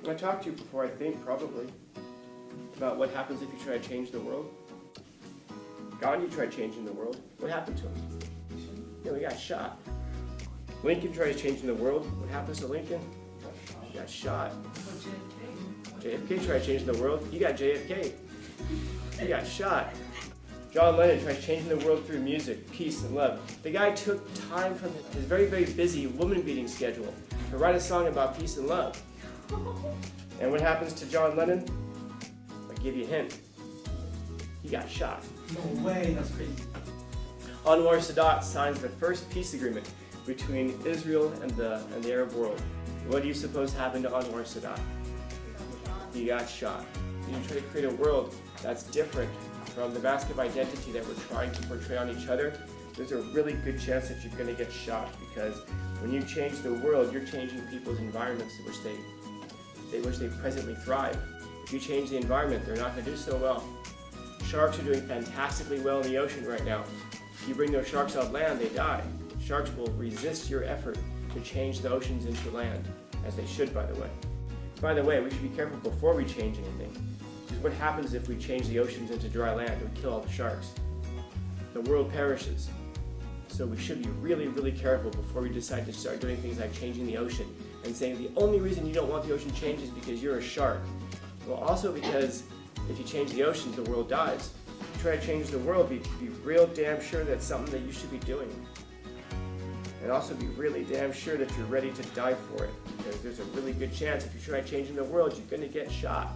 I talked to you before, I think, probably, about what happens if you try to change the world. Gandhi tried changing the world. What happened to him? He got shot. Lincoln tried changing the world. What happens to Lincoln? He got shot. JFK tried changing the world. He got JFK. He got shot. John Lennon tried changing the world through music, peace, and love. The guy took time from his very, very busy woman-beating schedule to write a song about peace and love. And what happens to John Lennon? I'll give you a hint. He got shot. No way, that's crazy. Anwar Sadat signs the first peace agreement between Israel and the Arab world. What do you suppose happened to Anwar Sadat? He got shot. You try to create a world that's different from the mask of identity that we're trying to portray on each other. There's a really good chance that you're going to get shot, because when you change the world, you're changing people's environments in which they presently thrive. If you change the environment, they're not going to do so well. Sharks are doing fantastically well in the ocean right now. If you bring those sharks on land, they die. Sharks will resist your effort to change the oceans into land, as they should, by the way. By the way, we should be careful before we change anything. Because what happens if we change the oceans into dry land and we kill all the sharks? The world perishes. So we should be really, really careful before we decide to start doing things like changing the ocean and saying the only reason you don't want the ocean changed is because you're a shark. Well, also because if you change the oceans, the world dies. If you try to change the world, be real damn sure that's something that you should be doing. And also be really damn sure that you're ready to die for it. Because there's a really good chance if you try changing the world, you're going to get shot.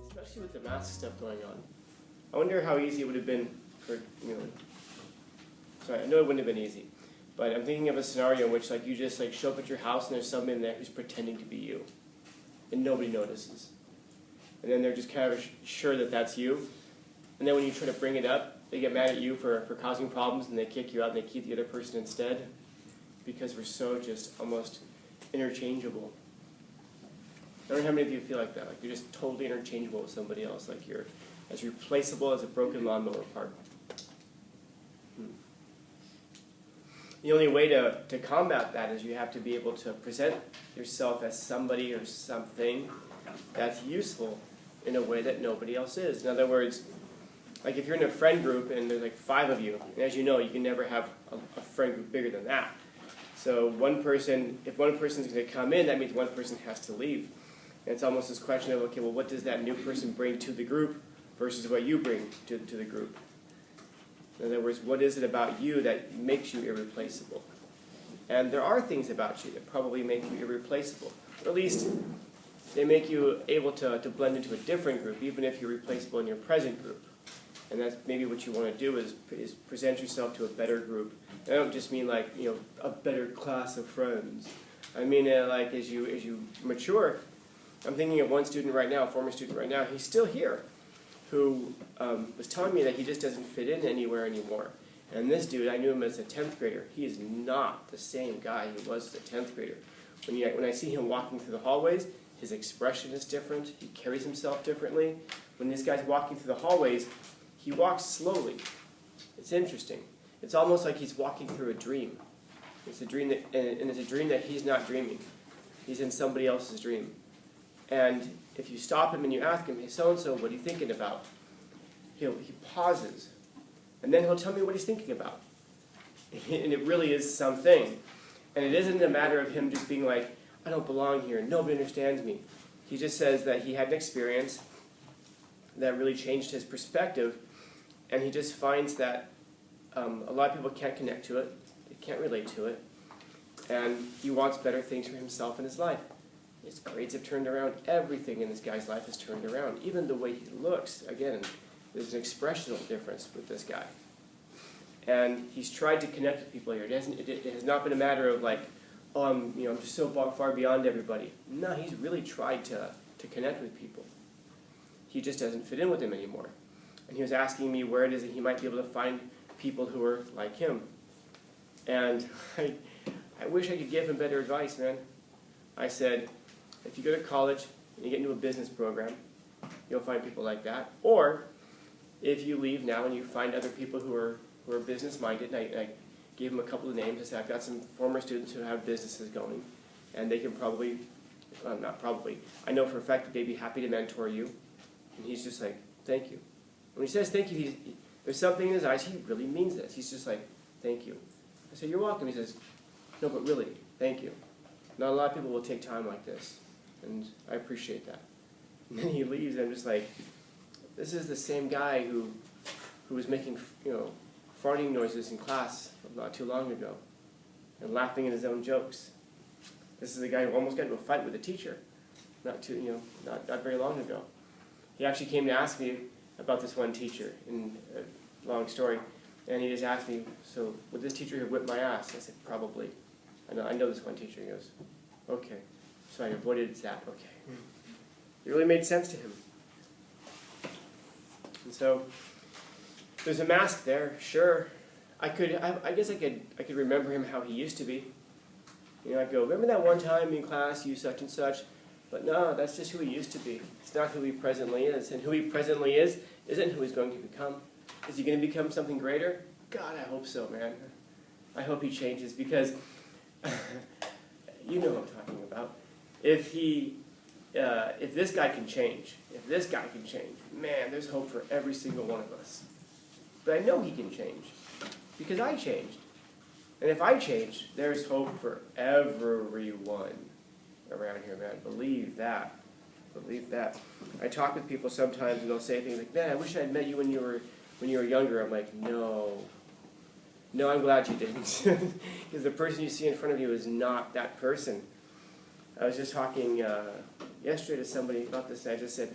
Especially with the mask stuff going on. I wonder how easy it would have been for, sorry, I know it wouldn't have been easy, but I'm thinking of a scenario in which you just show up at your house and there's someone in there who's pretending to be you, and nobody notices. And then they're just kind of sure that that's you. And then when you try to bring it up, they get mad at you for causing problems, and they kick you out and they keep the other person instead, because we're so just almost interchangeable. I don't know how many of you feel like that. You're just totally interchangeable with somebody else. You're as replaceable as a broken lawnmower part. The only way to combat that is you have to be able to present yourself as somebody or something that's useful in a way that nobody else is. In other words, if you're in a friend group and there's 5 of you, and as you know, you can never have a friend group bigger than that. So if one person's going to come in, that means one person has to leave. And it's almost this question of, okay, well, what does that new person bring to the group versus what you bring to the group? In other words, what is it about you that makes you irreplaceable? And there are things about you that probably make you irreplaceable. Or at least they make you able to blend into a different group, even if you're replaceable in your present group. And that's maybe what you want to do is present yourself to a better group. And I don't just mean a better class of friends. I mean as you mature. I'm thinking of one student right now, a former student right now, he's still here, who was telling me that he just doesn't fit in anywhere anymore. And this dude, I knew him as a 10th grader. He is not the same guy he was as a 10th grader. When I see him walking through the hallways, his expression is different. He carries himself differently. When this guy's walking through the hallways, he walks slowly. It's interesting. It's almost like he's walking through a dream. It's a dream and it's a dream that he's not dreaming. He's in somebody else's dream. And if you stop him and you ask him, hey, so-and-so, what are you thinking about? He pauses. And then he'll tell me what he's thinking about. And it really is something. And it isn't a matter of him just being I don't belong here, nobody understands me. He just says that he had an experience that really changed his perspective, and he just finds that a lot of people can't connect to it, they can't relate to it, and he wants better things for himself in his life. His grades have turned around, everything in this guy's life has turned around, even the way he looks. Again, there's an expressional difference with this guy. And he's tried to connect with people here. It has not been a matter of I'm just so far beyond everybody. No, he's really tried to connect with people. He just doesn't fit in with them anymore. And he was asking me where it is that he might be able to find people who are like him. And I wish I could give him better advice, man. I said, if you go to college and you get into a business program, you'll find people like that. Or if you leave now and you find other people who are business-minded, and I gave them a couple of names. I said, I've got some former students who have businesses going, and they can probably, not probably, I know for a fact that they'd be happy to mentor you. And he's just like, thank you. When he says thank you, there's something in his eyes, he really means this. He's just like, thank you. I said, you're welcome. He says, no, but really, thank you. Not a lot of people will take time like this, and I appreciate that. And then he leaves, and I'm just like, this is the same guy who was making, farting noises in class not too long ago, and laughing at his own jokes. This is the guy who almost got into a fight with a teacher, not very long ago. He actually came to ask me about this one teacher, in a long story, and he just asked me, so would this teacher have whipped my ass? I said, probably. I know this one teacher. He goes, okay. So I avoided that. Okay. It really made sense to him. And so there's a mask there, sure. I guess I could remember him how he used to be. I'd go, remember that one time in class you such and such? But no, that's just who he used to be. It's not who he presently is. And who he presently is isn't who he's going to become. Is he going to become something greater? God, I hope so, man. I hope he changes, because you know what I'm talking about. If this guy can change, man, there's hope for every single one of us. But I know he can change, because I changed. And if I change, there's hope for everyone around here, man. Believe that. Believe that. I talk with people sometimes, and they'll say things like, man, I wish I'd met you when you were younger. I'm like, no. No, I'm glad you didn't. Because the person you see in front of you is not that person. I was just talking yesterday to somebody about this, and I just said,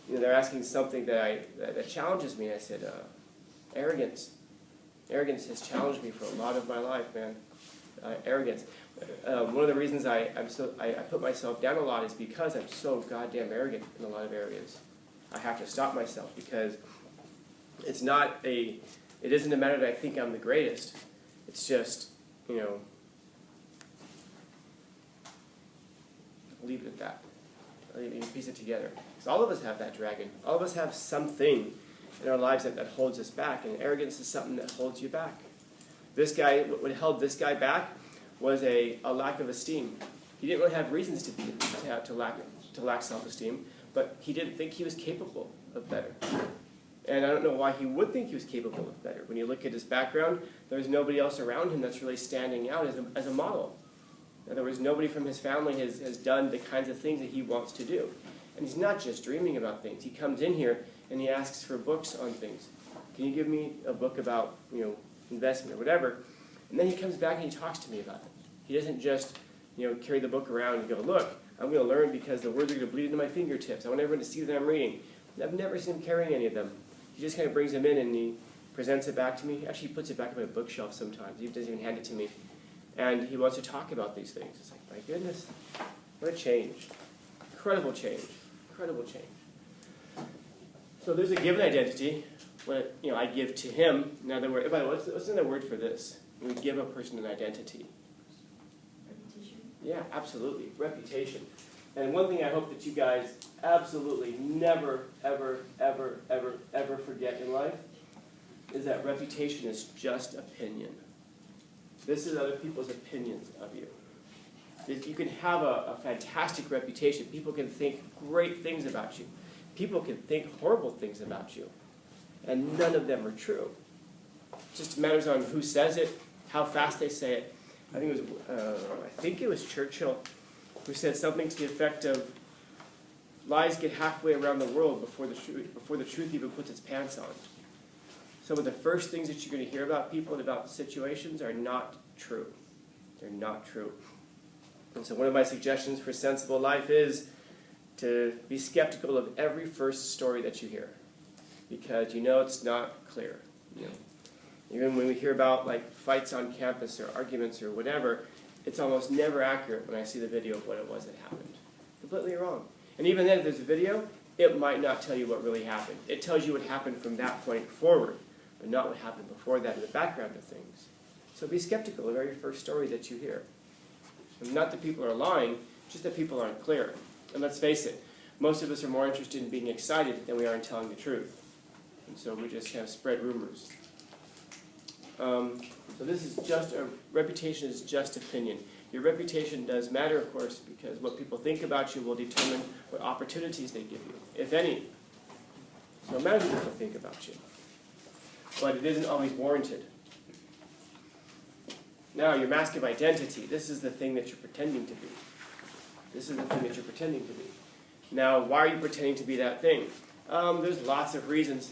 they're asking something that challenges me. I said, arrogance. Arrogance has challenged me for a lot of my life, man. Arrogance. One of the reasons I put myself down a lot is because I'm so goddamn arrogant in a lot of areas. I have to stop myself, because it isn't a matter that I think I'm the greatest. It's just, leave it at that. You piece it together. Because all of us have that dragon. All of us have something in our lives that holds us back, and arrogance is something that holds you back. What held this guy back was a lack of esteem. He didn't really have reasons to lack self-esteem, but he didn't think he was capable of better. And I don't know why he would think he was capable of better. When you look at his background, there's nobody else around him that's really standing out as a model. In other words, nobody from his family has done the kinds of things that he wants to do. And he's not just dreaming about things. He comes in here and he asks for books on things. Can you give me a book about, investment or whatever? And then he comes back and he talks to me about it. He doesn't just, carry the book around and go, look, I'm going to learn because the words are going to bleed into my fingertips. I want everyone to see that I'm reading. And I've never seen him carrying any of them. He just kind of brings them in and he presents it back to me. Actually, he puts it back on my bookshelf sometimes. He doesn't even hand it to me. And he wants to talk about these things. It's like, my goodness, what a change. Incredible change. Incredible change. So there's a given identity, what I give to him. In other words, by the way, what's another word for this? We give a person an identity. Reputation? Yeah, absolutely. Reputation. And one thing I hope that you guys absolutely never, ever, ever, ever, ever forget in life is that reputation is just opinion. This is other people's opinions of you. You can have a fantastic reputation. People can think great things about you. People can think horrible things about you. And none of them are true. It just matters on who says it, how fast they say it. I think it was Churchill who said something to the effect of, lies get halfway around the world before the truth even puts its pants on. Some of the first things that you're going to hear about people and about situations are not true. They're not true. And so one of my suggestions for sensible life is to be skeptical of every first story that you hear, because it's not clear. Even when we hear about fights on campus or arguments or whatever, it's almost never accurate when I see the video of what it was that happened. Completely wrong. And even then, if there's a video, it might not tell you what really happened. It tells you what happened from that point forward, but not what happened before that in the background of things. So be skeptical of every first story that you hear. And not that people are lying, just that people aren't clear. And let's face it, most of us are more interested in being excited than we are in telling the truth. And so we just kind of spread rumors. So this is just, a reputation is just opinion. Your reputation does matter, of course, because what people think about you will determine what opportunities they give you, if any. So no matter what people think about you. But it isn't always warranted. Now, your mask of identity, this is the thing that you're pretending to be. This is the thing that you're pretending to be. Now, why are you pretending to be that thing? There's lots of reasons.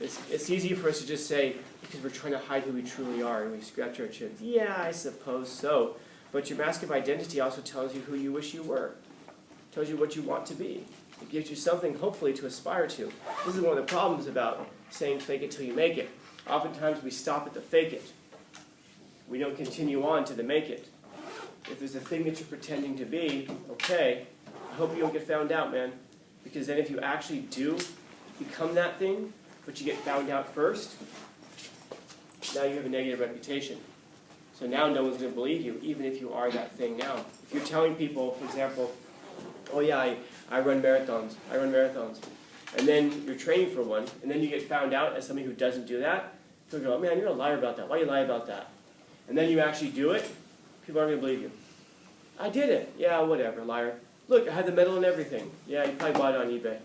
It's easy for us to just say, because we're trying to hide who we truly are, and we scratch our chins. Yeah, I suppose so. But your mask of identity also tells you who you wish you were. It tells you what you want to be. It gives you something, hopefully, to aspire to. This is one of the problems about saying fake it till you make it. Oftentimes, we stop at the fake it. We don't continue on to the make it. If there's a thing that you're pretending to be, okay, I hope you don't get found out, man. Because then if you actually do become that thing, but you get found out first, now you have a negative reputation. So now no one's going to believe you, even if you are that thing now. If you're telling people, for example, oh yeah, I run marathons, and then you're training for one, and then you get found out as somebody who doesn't do that, people go, oh man, you're a liar about that. Why do you lie about that? And then you actually do it, people aren't going to believe you. I did it. Yeah, whatever, liar. Look, I had the medal and everything. Yeah, you probably bought it on eBay.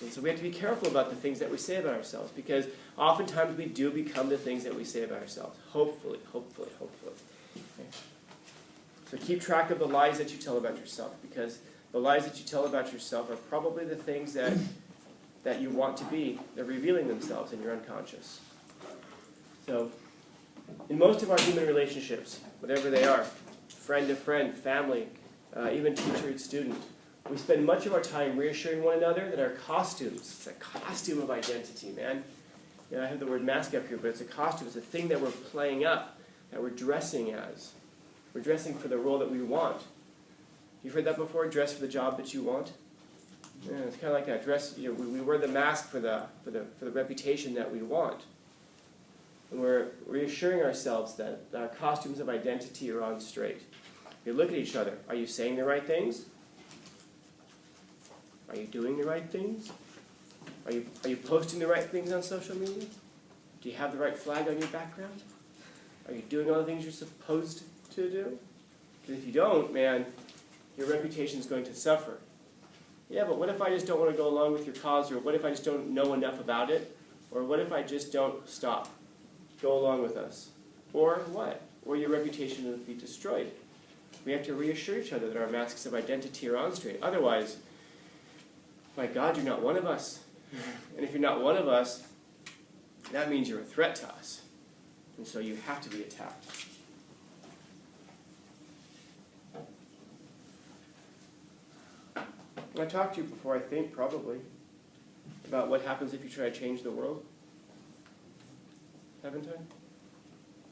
And so we have to be careful about the things that we say about ourselves, because oftentimes we do become the things that we say about ourselves. Hopefully. Okay. So keep track of the lies that you tell about yourself, because the lies that you tell about yourself are probably the things that you want to be. They're revealing themselves in your unconscious. So in most of our human relationships, whatever they are, friend to friend, family, even teacher and student, we spend much of our time reassuring one another that our costumes, it's a costume of identity, man. You know, I have the word mask up here, but it's a costume. It's a thing that we're playing up, that we're dressing as. We're dressing for the role that we want. You've heard that before? Dress for the job that you want? Yeah, it's kind of like that. Dress. You know, we wear the mask for the reputation that we want. And we're reassuring ourselves that our costumes of identity are on straight. We look at each other. Are you saying the right things? Are you doing the right things? Are you posting the right things on social media? Do you have the right flag on your background? Are you doing all the things you're supposed to do? Because if you don't, man, your reputation is going to suffer. Yeah, but what if I just don't want to go along with your cause? Or what if I just don't know enough about it? Or what if I just don't stop? Go along with us. Or what? Or your reputation will be destroyed. We have to reassure each other that our masks of identity are on straight. Otherwise, my God, you're not one of us. And if you're not one of us, that means you're a threat to us. And so you have to be attacked. I talked to you before, I think, probably, about what happens if you try to change the world. Haven't I?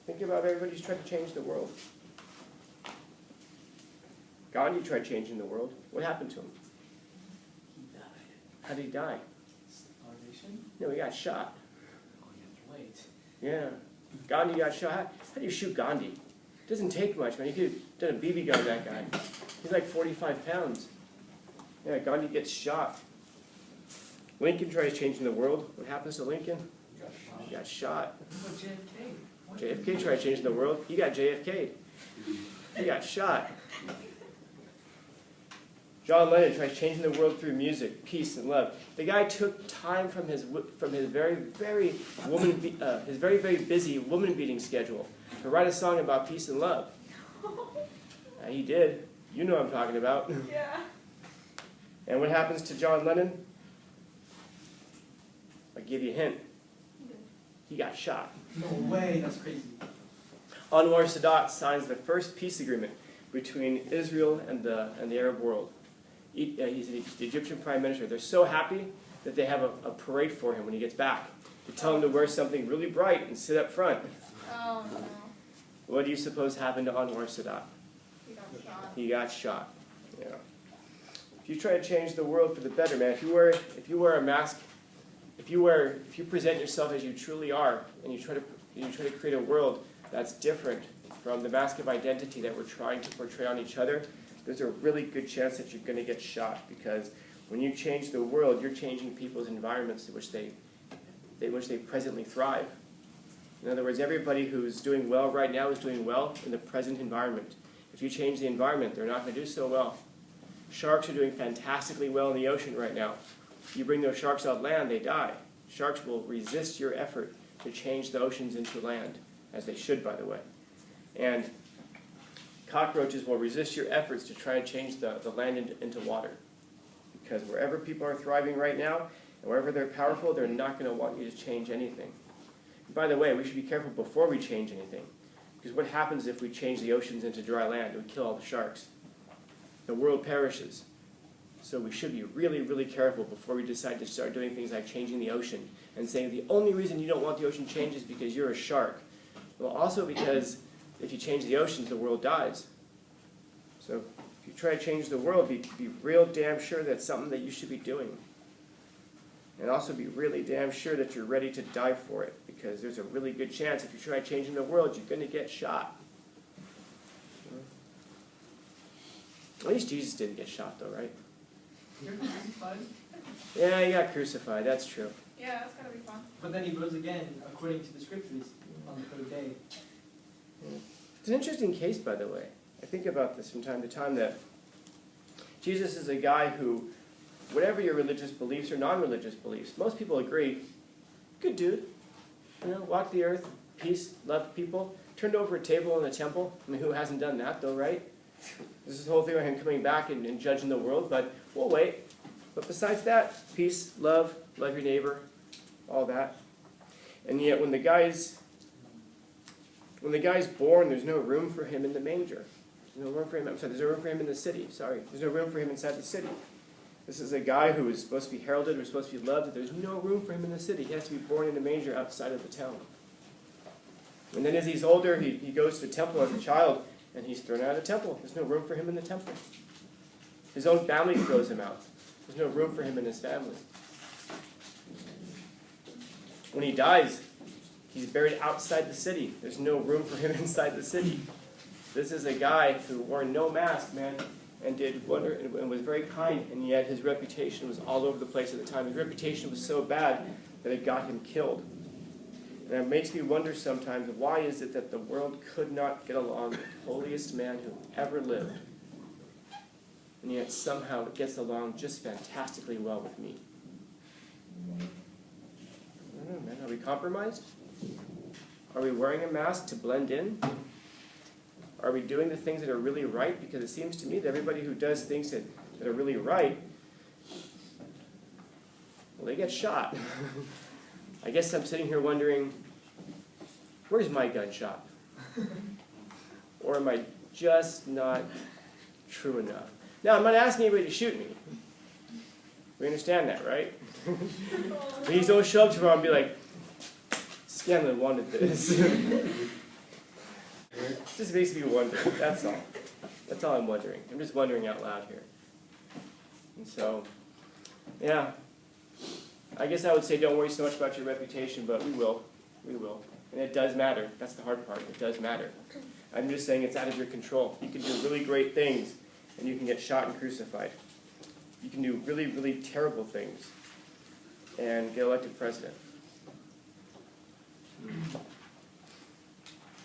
Think about everybody who's trying to change the world. Gandhi tried changing the world. What happened to him? He died. How did he die? Starvation? No, he got shot. Oh, you have to wait. Yeah. Gandhi got shot. How do you shoot Gandhi? It doesn't take much, man. You could have done a BB gun on that guy. He's like 45 pounds. Yeah, Gandhi gets shot. Lincoln tries changing the world. What happens to Lincoln? He got shot. What about JFK? JFK tried changing the world. He got JFK'd. He got shot. John Lennon tries changing the world through music, peace, and love. The guy took time from his very busy woman beating schedule to write a song about peace and love. He did. You know what I'm talking about. Yeah. And what happens to John Lennon? I'll give you a hint. He got shot. No way, that's crazy. Anwar Sadat signs the first peace agreement between Israel and the Arab world. He's the Egyptian prime minister. They're so happy that they have a parade for him when he gets back. They tell him to wear something really bright and sit up front. Oh no. What do you suppose happened to Anwar Sadat? He got shot. He got shot. Yeah. If you try to change the world for the better, man, if you wear a mask, if you present yourself as you truly are, and you try to create a world that's different from the mask of identity that we're trying to portray on each other, there's a really good chance that you're going to get shot, because When you change the world, you're changing people's environments in which they presently thrive. In other words, everybody who's doing well right now is doing well in the present environment. If you change the environment, they're not going to do so well. Sharks are doing fantastically well in the ocean right now. You bring those sharks out land, they die. Sharks will resist your effort to change the oceans into land, as they should, by the way. And cockroaches will resist your efforts to try to change the land into water. Because wherever people are thriving right now, and wherever they're powerful, they're not going to want you to change anything. And by the way, we should be careful before we change anything. Because what happens if we change the oceans into dry land? It would kill all the sharks. The world perishes. So we should be really, really careful before we decide to start doing things like changing the ocean and saying the only reason you don't want the ocean changed is because you're a shark. Well, also because if you change the oceans, the world dies. So if you try to change the world, be real damn sure that's something that you should be doing. And also be really damn sure that you're ready to die for it, because there's a really good chance if you try changing the world, you're going to get shot. At least Jesus didn't get shot, though, right? You're crucified. Yeah, he got crucified, that's true. Yeah, that's gotta be fun. But then he rose again, according to the scriptures, on the third day. Yeah. It's an interesting case, by the way. I think about this from time to time, that Jesus is a guy who, whatever your religious beliefs or non-religious beliefs, most people agree, good dude, walked the earth, peace, loved people, turned over a table in the temple. I mean, who hasn't done that, though, right? This is the whole thing about him coming back and judging the world, but we'll wait. But besides that, peace, love your neighbor, all that. And yet when the guy's born, there's no room for him in the manger. There's no room for him, there's no room for him in the city, There's no room for him inside the city. This is a guy who is supposed to be heralded, who's supposed to be loved, but there's no room for him in the city. He has to be born in a manger outside of the town. And then as he's older, he goes to the temple as a child, and he's thrown out of the temple. There's no room for him in the temple. His own family throws him out. There's no room for him in his family. When he dies, he's buried outside the city. There's no room for him inside the city. This is a guy who wore no mask, man, and did wonder and was very kind, and yet his reputation was all over the place at the time. His reputation was so bad that it got him killed. And it makes me wonder sometimes, why is it that the world could not get along with the holiest man who ever lived, and yet somehow it gets along just fantastically well with me? I don't know, man. Are we compromised? Are we wearing a mask to blend in? Are we doing the things that are really right? Because it seems to me that everybody who does things that are really right, well, they get shot. I guess I'm sitting here wondering, where's my gun shop? Or am I just not true enough? Now, I'm not asking anybody to shoot me. We understand that, right? Please don't show up tomorrow and be like, Scanlon wanted this. It just makes me wonder, that's all. That's all I'm wondering. I'm just wondering out loud here. And so, yeah. I guess I would say don't worry so much about your reputation, but we will. We will. And it does matter. That's the hard part. It does matter. I'm just saying it's out of your control. You can do really great things, and you can get shot and crucified. You can do really, really terrible things and get elected president.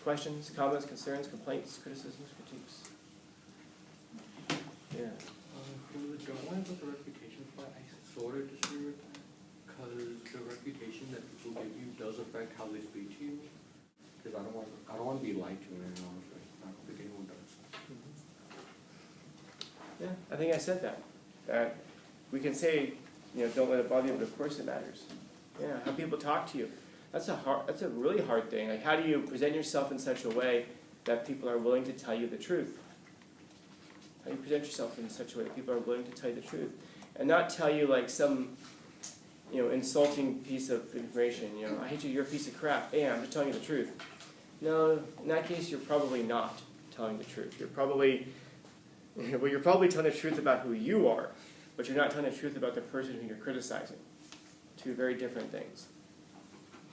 Questions, comments, concerns, complaints, criticisms, critiques? Yeah. For the don't want about the reputation part, I sort of disagree with that. Because the reputation that people give you does affect how they speak to you. Because I don't want to be lied to, and honestly, I don't think anyone does. Yeah, I think I said that. That we can say, don't let it bother you, but of course it matters. Yeah, how people talk to you. That's a really hard thing. Like, how do you present yourself in such a way that people are willing to tell you the truth? How do you present yourself in such a way that people are willing to tell you the truth? And not tell you like some, insulting piece of information. I hate you, you're a piece of crap. Hey, I'm just telling you the truth. No, in that case, you're probably not telling the truth. You're probably telling the truth about who you are, but you're not telling the truth about the person who you're criticizing. Two very different things.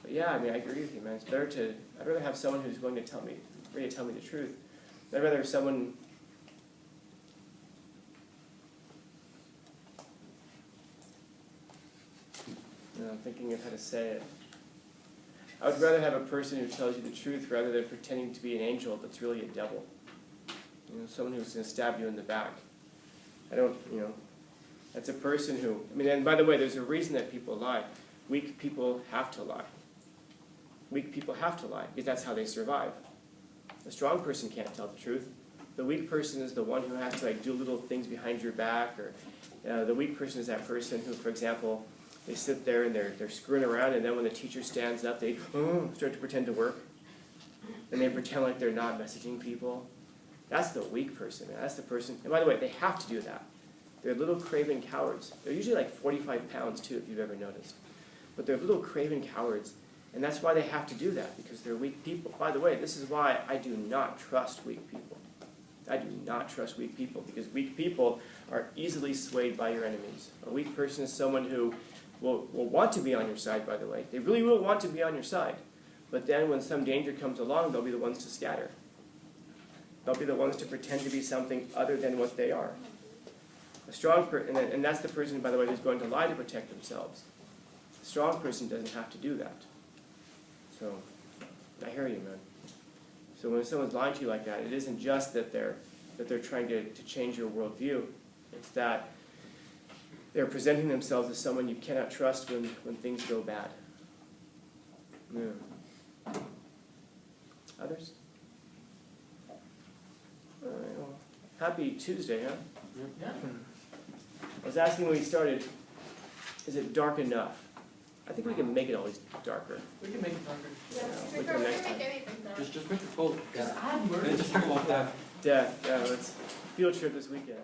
But yeah, I agree with you, man. I'd rather have someone who's ready to tell me the truth. I'd rather have someone I'm thinking of how to say it. I would rather have a person who tells you the truth rather than pretending to be an angel that's really a devil. Someone who's going to stab you in the back. That's a person who, and by the way, there's a reason that people lie. Weak people have to lie. Weak people have to lie because that's how they survive. A strong person can't tell the truth. The weak person is the one who has to do little things behind your back, or the weak person is that person who, for example, they sit there and they're screwing around, and then when the teacher stands up, they start to pretend to work, and they pretend like they're not messaging people. That's the weak person. That's the person. And by the way, they have to do that. They're little craven cowards. They're usually like 45 pounds too, if you've ever noticed. But they're little craven cowards, and that's why they have to do that, because they're weak people. By the way, this is why I do not trust weak people. I do not trust weak people, because weak people are easily swayed by your enemies. A weak person is someone who will want to be on your side, by the way. They really will want to be on your side. But then when some danger comes along, they'll be the ones to scatter. They'll be the ones to pretend to be something other than what they are. A strong person, and that's the person, by the way, who's going to lie to protect themselves. A strong person doesn't have to do that. So, I hear you, man. So when someone's lying to you like that, it isn't just that they're trying to change your worldview. It's that they're presenting themselves as someone you cannot trust when things go bad. Yeah. Others? All right, well, happy Tuesday, huh? Yeah. I was asking when we started, is it dark enough? I think we can make it always darker. We can make it darker. Yeah, we we can can next make time. anything dark. Just make it cold. Just add murder. And just talk about that. Death, yeah, let's field trip this weekend.